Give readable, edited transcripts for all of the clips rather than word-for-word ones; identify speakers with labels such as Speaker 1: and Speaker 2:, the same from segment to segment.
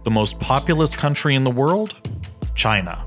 Speaker 1: The most populous country in the world? China.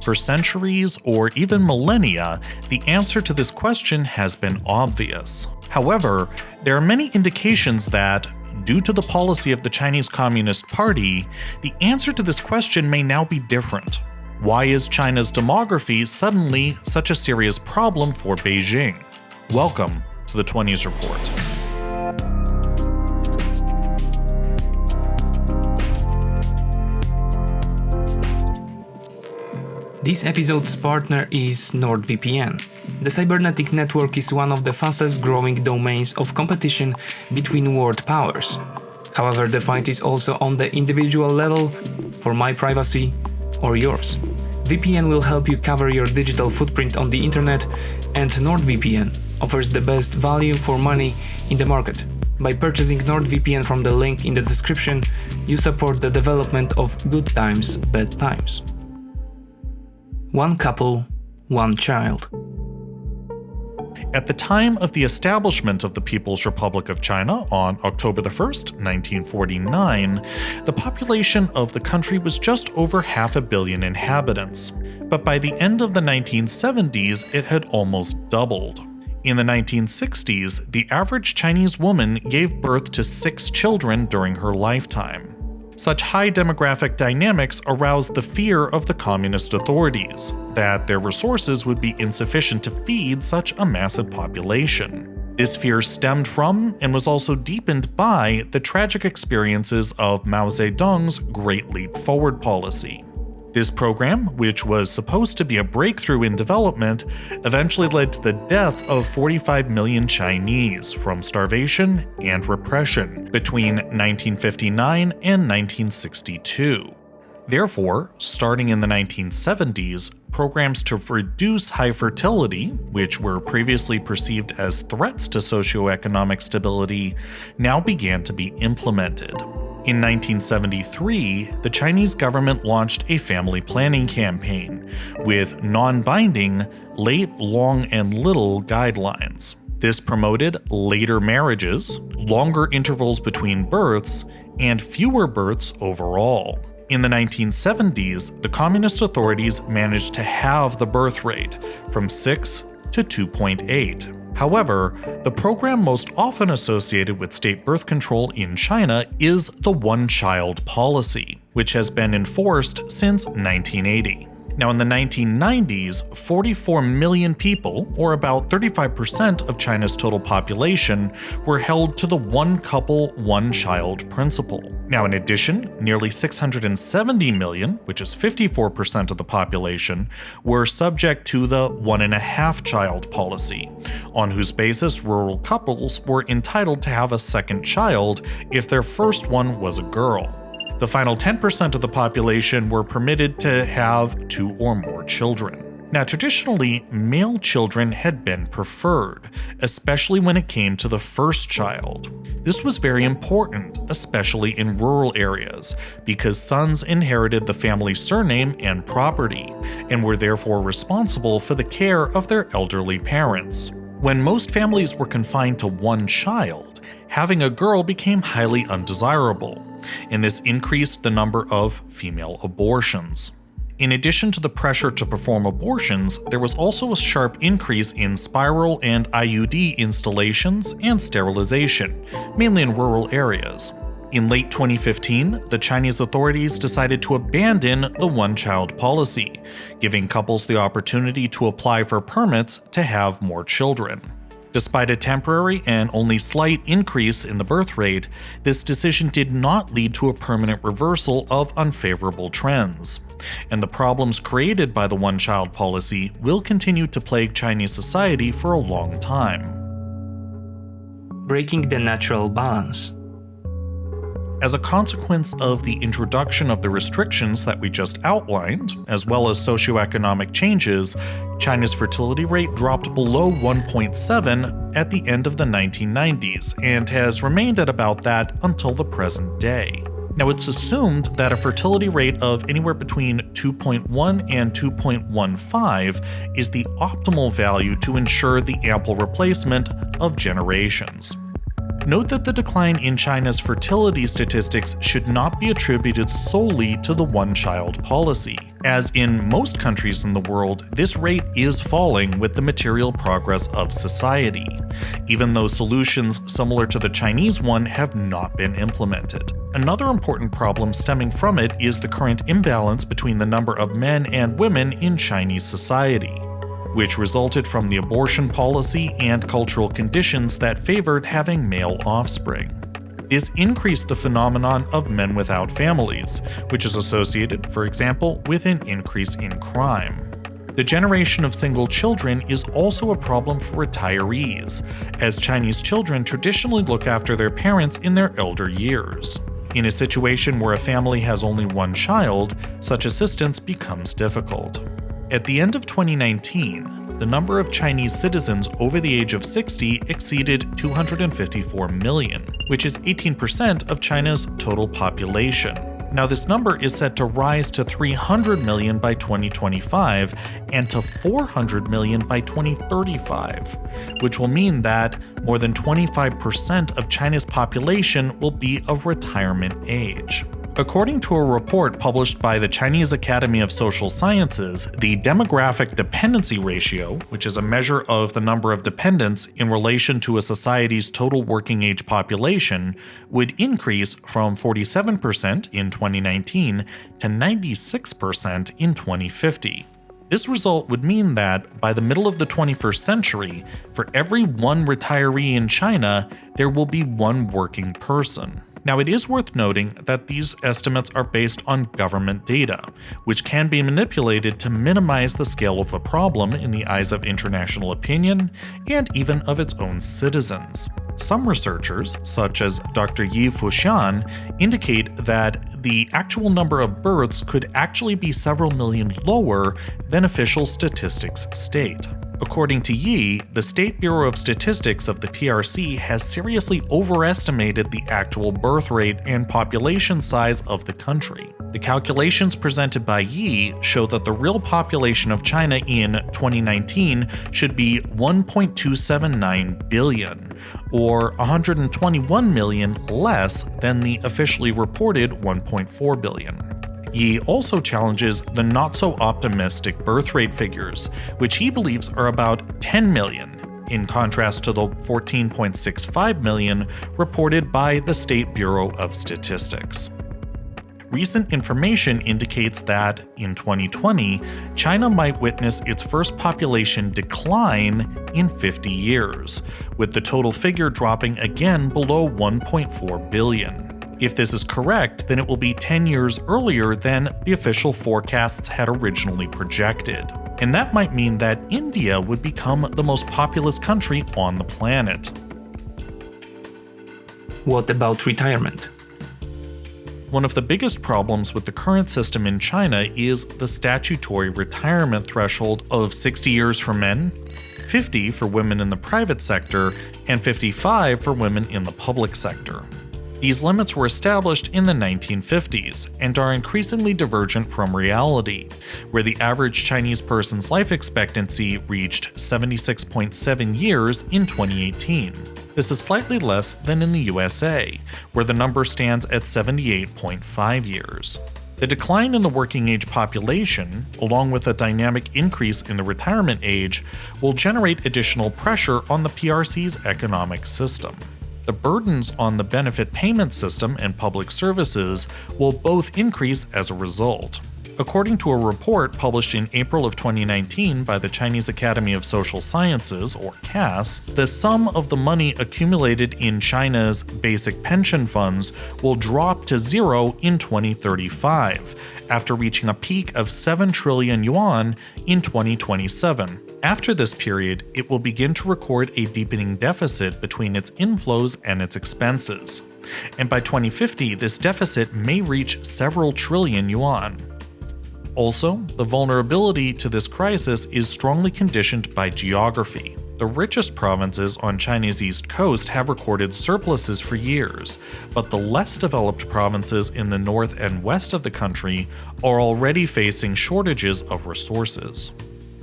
Speaker 1: For centuries or even millennia, the answer to this question has been obvious. However, there are many indications that, due to the policy of the Chinese Communist Party, the answer to this question may now be different. Why is China's demography suddenly such a serious problem for Beijing? Welcome to the 20s Report.
Speaker 2: This episode's partner is NordVPN. The cybernetic network is one of the fastest growing domains of competition between world powers. However, the fight is also on the individual level for my privacy or yours. VPN will help you cover your digital footprint on the internet, and NordVPN offers the best value for money in the market. By purchasing NordVPN from the link in the description, you support the development of good times, bad times. One couple, one child.
Speaker 1: At the time of the establishment of the People's Republic of China on October 1st, 1949, the population of the country was just over 500 million inhabitants. But by the end of the 1970s, it had almost doubled. In the 1960s, the average Chinese woman gave birth to 6 children during her lifetime. Such high demographic dynamics aroused the fear of the communist authorities that their resources would be insufficient to feed such a massive population. This fear stemmed from and was also deepened by the tragic experiences of Mao Zedong's Great Leap Forward policy. This program, which was supposed to be a breakthrough in development, eventually led to the death of 45 million Chinese from starvation and repression between 1959 and 1962. Therefore, starting in the 1970s, programs to reduce high fertility, which were previously perceived as threats to socioeconomic stability, now began to be implemented. In 1973, the Chinese government launched a family planning campaign with non-binding late, long, and little guidelines. This promoted later marriages, longer intervals between births, and fewer births overall. In the 1970s, the communist authorities managed to halve the birth rate from 6 to 2.8. However, the program most often associated with state birth control in China is the one-child policy, which has been enforced since 1980. Now, in the 1990s, 44 million people, or about 35% of China's total population, were held to the one-couple, one-child principle. Now, in addition, nearly 670 million, which is 54% of the population, were subject to the one-and-a-half-child policy, on whose basis rural couples were entitled to have a second child if their first one was a girl. The final 10% of the population were permitted to have 2 or more children. Now, traditionally, male children had been preferred, especially when it came to the first child. This was very important, especially in rural areas, because sons inherited the family surname and property, and were therefore responsible for the care of their elderly parents. When most families were confined to one child, having a girl became highly undesirable, and this increased the number of female abortions. In addition to the pressure to perform abortions, there was also a sharp increase in spiral and IUD installations and sterilization, mainly in rural areas. In late 2015, the Chinese authorities decided to abandon the one-child policy, giving couples the opportunity to apply for permits to have more children. Despite a temporary and only slight increase in the birth rate, this decision did not lead to a permanent reversal of unfavorable trends, and the problems created by the one-child policy will continue to plague Chinese society for a long time.
Speaker 2: Breaking the natural balance.
Speaker 1: As a consequence of the introduction of the restrictions that we just outlined, as well as socioeconomic changes, China's fertility rate dropped below 1.7 at the end of the 1990s and has remained at about that until the present day. Now, it's assumed that a fertility rate of anywhere between 2.1 and 2.15 is the optimal value to ensure the ample replacement of generations. Note that the decline in China's fertility statistics should not be attributed solely to the one-child policy. As in most countries in the world, this rate is falling with the material progress of society, even though solutions similar to the Chinese one have not been implemented. Another important problem stemming from it is the current imbalance between the number of men and women in Chinese society, which resulted from the abortion policy and cultural conditions that favored having male offspring. This increased the phenomenon of men without families, which is associated, for example, with an increase in crime. The generation of single children is also a problem for retirees, as Chinese children traditionally look after their parents in their elder years. In a situation where a family has only one child, such assistance becomes difficult. At the end of 2019, the number of Chinese citizens over the age of 60 exceeded 254 million, which is 18% of China's total population. Now, this number is set to rise to 300 million by 2025 and to 400 million by 2035, which will mean that more than 25% of China's population will be of retirement age. According to a report published by the Chinese Academy of Social Sciences, the demographic dependency ratio, which is a measure of the number of dependents in relation to a society's total working age population, would increase from 47% in 2019 to 96% in 2050. This result would mean that, by the middle of the 21st century, for every one retiree in China, there will be one working person. Now, it is worth noting that these estimates are based on government data, which can be manipulated to minimize the scale of the problem in the eyes of international opinion and even of its own citizens. Some researchers, such as Dr. Yi Fuxian, indicate that the actual number of births could actually be several million lower than official statistics state. According to Yi, the State Bureau of Statistics of the PRC has seriously overestimated the actual birth rate and population size of the country. The calculations presented by Yi show that the real population of China in 2019 should be 1.279 billion, or 121 million less than the officially reported 1.4 billion. Yi also challenges the not-so-optimistic birth rate figures, which he believes are about 10 million, in contrast to the 14.65 million reported by the State Bureau of Statistics. Recent information indicates that, in 2020, China might witness its first population decline in 50 years, with the total figure dropping again below 1.4 billion. If this is correct, then it will be 10 years earlier than the official forecasts had originally projected. And that might mean that India would become the most populous country on the planet.
Speaker 2: What about retirement?
Speaker 1: One of the biggest problems with the current system in China is the statutory retirement threshold of 60 years for men, 50 for women in the private sector, and 55 for women in the public sector. These limits were established in the 1950s and are increasingly divergent from reality, where the average Chinese person's life expectancy reached 76.7 years in 2018. This is slightly less than in the USA, where the number stands at 78.5 years. The decline in the working age population, along with a dynamic increase in the retirement age, will generate additional pressure on the PRC's economic system. The burdens on the benefit payment system and public services will both increase as a result. According to a report published in April of 2019 by the Chinese Academy of Social Sciences, or CAS, the sum of the money accumulated in China's basic pension funds will drop to zero in 2035, after reaching a peak of 7 trillion yuan in 2027. After this period, it will begin to record a deepening deficit between its inflows and its expenses. And by 2050, this deficit may reach several trillion yuan. Also, the vulnerability to this crisis is strongly conditioned by geography. The richest provinces on China's east coast have recorded surpluses for years, but the less developed provinces in the north and west of the country are already facing shortages of resources.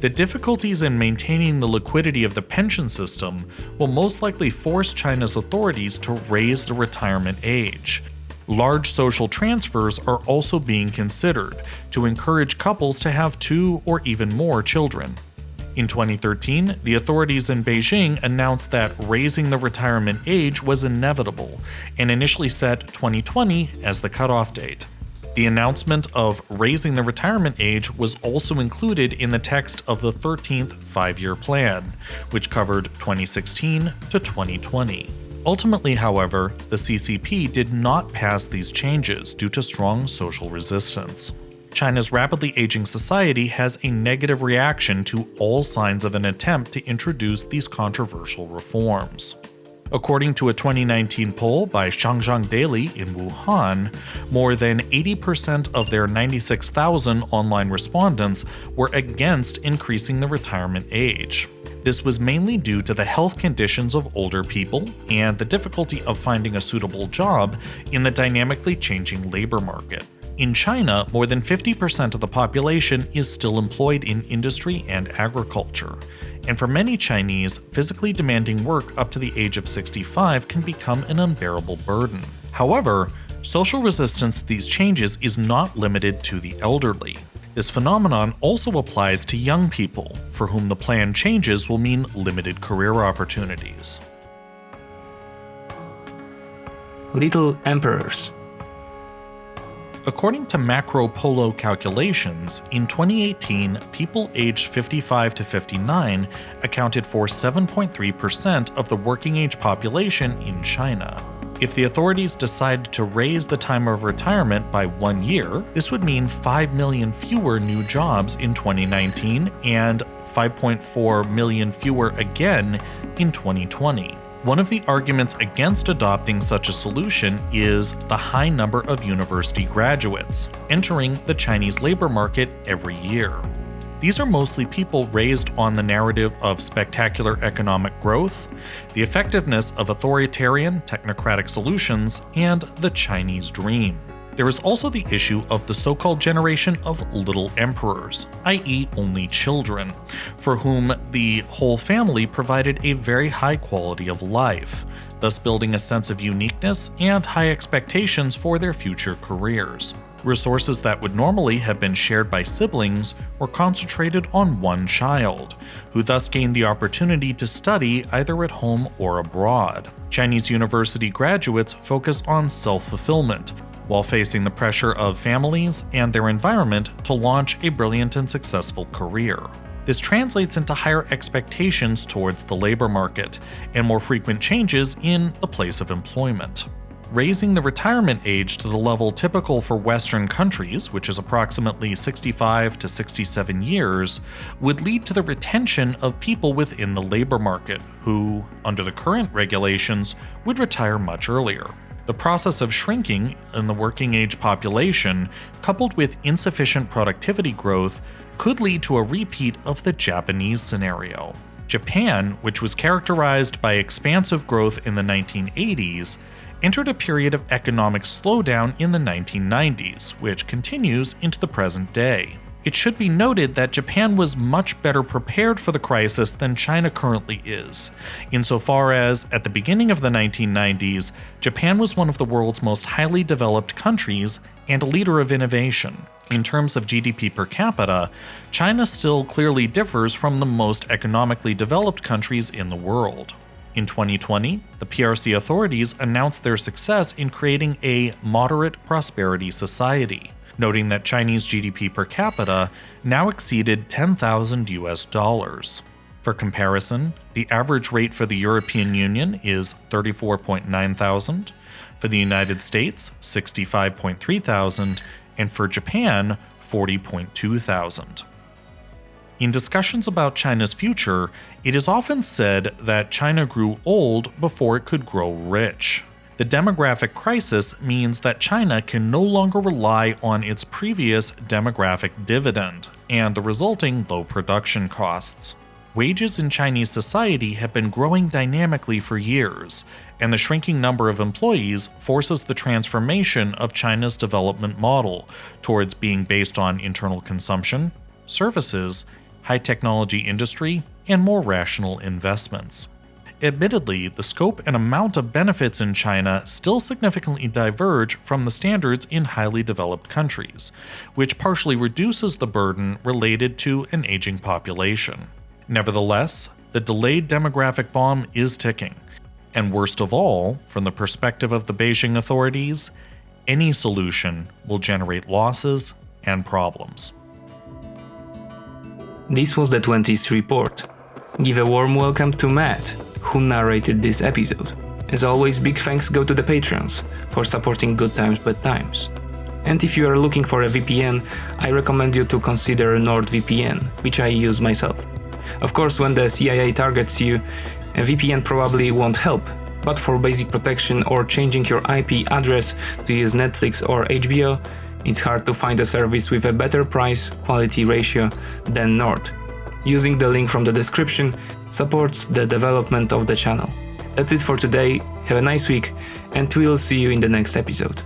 Speaker 1: The difficulties in maintaining the liquidity of the pension system will most likely force China's authorities to raise the retirement age. Large social transfers are also being considered to encourage couples to have 2 or even more children. In 2013, the authorities in Beijing announced that raising the retirement age was inevitable and initially set 2020 as the cutoff date. The announcement of raising the retirement age was also included in the text of the 13th Five-Year Plan, which covered 2016 to 2020. Ultimately, however, the CCP did not pass these changes due to strong social resistance. China's rapidly aging society has a negative reaction to all signs of an attempt to introduce these controversial reforms. According to a 2019 poll by Shangjiang Daily in Wuhan, more than 80% of their 96,000 online respondents were against increasing the retirement age. This was mainly due to the health conditions of older people and the difficulty of finding a suitable job in the dynamically changing labor market. In China, more than 50% of the population is still employed in industry and agriculture. And for many Chinese, physically demanding work up to the age of 65 can become an unbearable burden. However, social resistance to these changes is not limited to the elderly. This phenomenon also applies to young people, for whom the planned changes will mean limited career opportunities.
Speaker 2: Little emperors.
Speaker 1: According to Macro Polo calculations, in 2018, people aged 55 to 59 accounted for 7.3% of the working age population in China. If the authorities decided to raise the time of retirement by 1 year, this would mean 5 million fewer new jobs in 2019 and 5.4 million fewer again in 2020. One of the arguments against adopting such a solution is the high number of university graduates entering the Chinese labor market every year. These are mostly people raised on the narrative of spectacular economic growth, the effectiveness of authoritarian, technocratic solutions, and the Chinese dream. There is also the issue of the so-called generation of little emperors, i.e. only children, for whom the whole family provided a very high quality of life, thus building a sense of uniqueness and high expectations for their future careers. Resources that would normally have been shared by siblings were concentrated on one child, who thus gained the opportunity to study either at home or abroad. Chinese university graduates focus on self-fulfillment, while facing the pressure of families and their environment to launch a brilliant and successful career. This translates into higher expectations towards the labor market and more frequent changes in the place of employment. Raising the retirement age to the level typical for Western countries, which is approximately 65 to 67 years, would lead to the retention of people within the labor market who, under the current regulations, would retire much earlier. The process of shrinking in the working age population, coupled with insufficient productivity growth, could lead to a repeat of the Japanese scenario. Japan, which was characterized by expansive growth in the 1980s, entered a period of economic slowdown in the 1990s, which continues into the present day. It should be noted that Japan was much better prepared for the crisis than China currently is, insofar as, at the beginning of the 1990s, Japan was one of the world's most highly developed countries and a leader of innovation. In terms of GDP per capita, China still clearly differs from the most economically developed countries in the world. In 2020, the PRC authorities announced their success in creating a moderate prosperity society, noting that Chinese GDP per capita now exceeded $10,000. For comparison, the average rate for the European Union is $34,900, for the United States, $65,300, and for Japan, $40,200. In discussions about China's future, it is often said that China grew old before it could grow rich. The demographic crisis means that China can no longer rely on its previous demographic dividend and the resulting low production costs. Wages in Chinese society have been growing dynamically for years, and the shrinking number of employees forces the transformation of China's development model towards being based on internal consumption, services, high-technology industry, and more rational investments. Admittedly, the scope and amount of benefits in China still significantly diverge from the standards in highly developed countries, which partially reduces the burden related to an aging population. Nevertheless, the delayed demographic bomb is ticking. And worst of all, from the perspective of the Beijing authorities, any solution will generate losses and problems.
Speaker 2: This was the 20th report. Give a warm welcome to Matt, who narrated this episode. As always, big thanks go to the Patreons for supporting Good Times Bad Times. And if you are looking for a VPN, I recommend you to consider NordVPN, which I use myself. Of course, when the CIA targets you, a VPN probably won't help, but for basic protection or changing your IP address to use Netflix or HBO, it's hard to find a service with a better price-quality ratio than Nord. Using the link from the description supports the development of the channel. That's it for today, have a nice week, and we'll see you in the next episode.